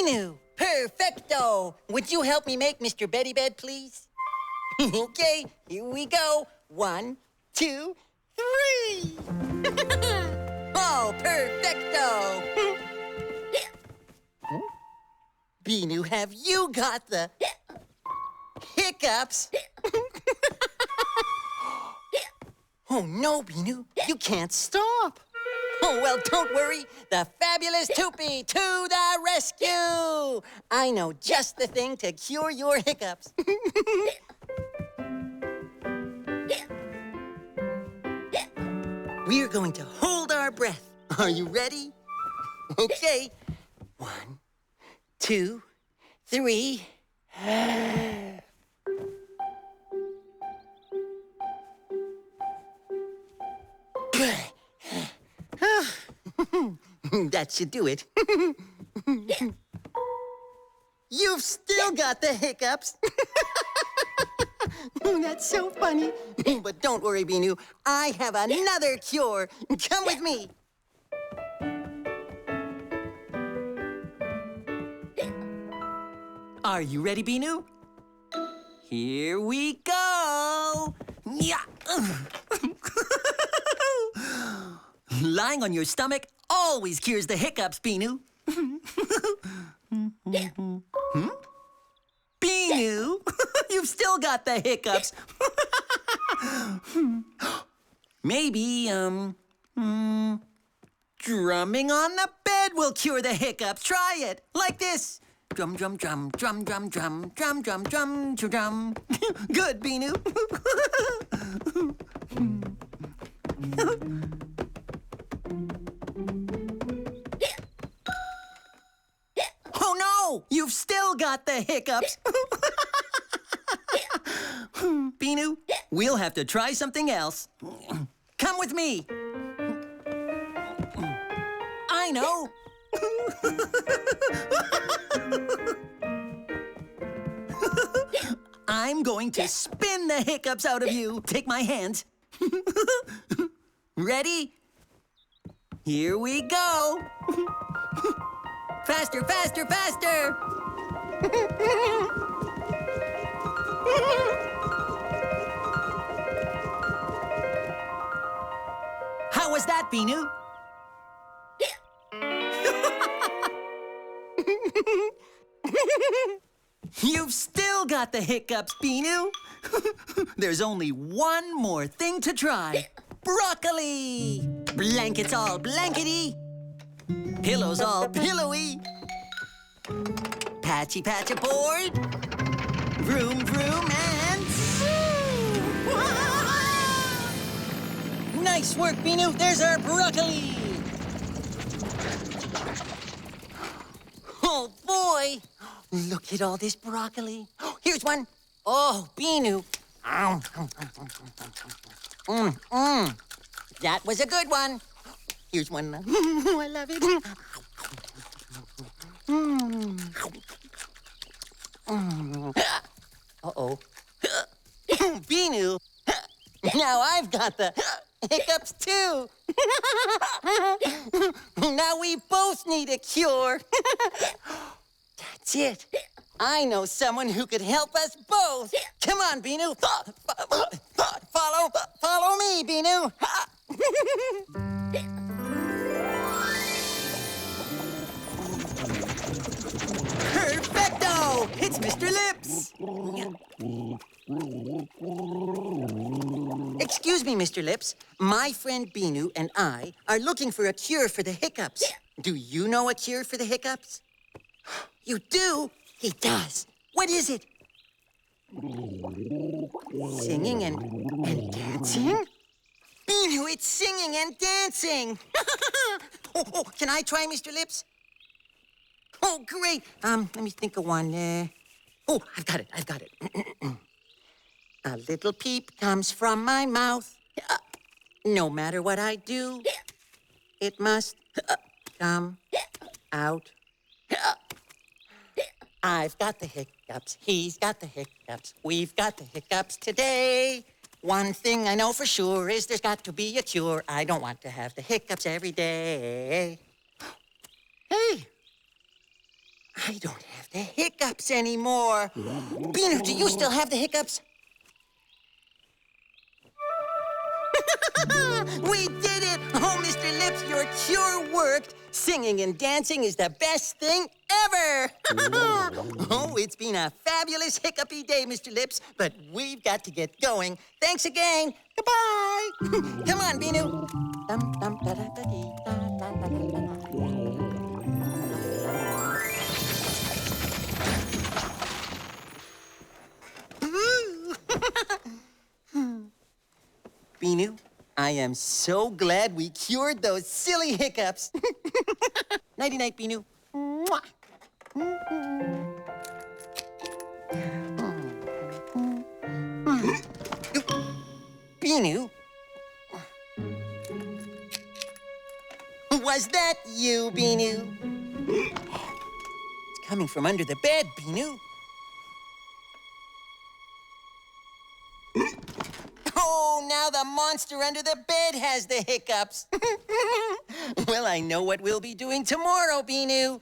Binoo, perfecto. Would you help me make Mr. Beddy Bed, please? Okay, here we go. 1, 2, 3. Oh, perfecto. Binoo, have you got the hiccups? Oh, no, Binoo, you can't stop. Oh, well, don't worry. The fabulous Toopy to the rescue. I know just the thing to cure your hiccups. We're going to hold our breath. Are you ready? Okay. 1, 2, 3. That should do it. You've still got the hiccups. That's so funny. But don't worry, Binoo. I have another cure. Come with me. Are you ready, Binoo? Here we go. Yeah. Lying on your stomach always cures the hiccups, Binoo. Binoo, you've still got the hiccups. Maybe, drumming on the bed will cure the hiccups. Try it, like this. Drum, drum, drum, drum, drum, drum, drum, drum, drum, drum. Good, Binoo. Oh, no! You've still got the hiccups. Binoo, we'll have to try something else. Come with me. I know. I'm going to spin the hiccups out of you. Take my hands. Ready? Here we go. Faster, faster, faster! How was that, Binoo? You've still got the hiccups, Binoo. There's only one more thing to try. Broccoli! Blankets all blankety. Pillows all pillowy. Patchy patch aboard. Vroom vroom and zoom. Nice work, Binoo. There's our broccoli. Oh, boy. Look at all this broccoli. Here's one. Oh, Binoo. That was a good one. Here's one. I love it. Uh-oh. Binoo. Now I've got the hiccups, too. Now we both need a cure. That's it. I know someone who could help us both. Come on, Binoo. Follow me, Binoo. Perfecto! It's Mr. Lips. Excuse me, Mr. Lips. My friend Binoo and I are looking for a cure for the hiccups. Do you know a cure for the hiccups? You do? He does. What is it? Singing and dancing? Binoo, it's singing and dancing. Oh, can I try, Mr. Lips? Oh, great. Let me think of one. Oh, I've got it. A little peep comes from my mouth. No matter what I do, it must come out. I've got the hiccups. He's got the hiccups. We've got the hiccups today. One thing I know for sure is there's got to be a cure. I don't want to have the hiccups every day. Hey, I don't have the hiccups anymore. Binoo, do you still have the hiccups? We did it! Oh, Mr. Lips, your cure worked. Singing and dancing is the best thing ever! Oh, it's been a fabulous hiccupy day, Mr. Lips, but we've got to get going. Thanks again. Goodbye. Come on, Binoo. Binoo, I am so glad we cured those silly hiccups. Nighty-night, Binoo. Mwah. Binoo? Was that you, Binoo? It's coming from under the bed, Binoo. Oh, now the monster under the bed has the hiccups. Well, I know what we'll be doing tomorrow, Binoo.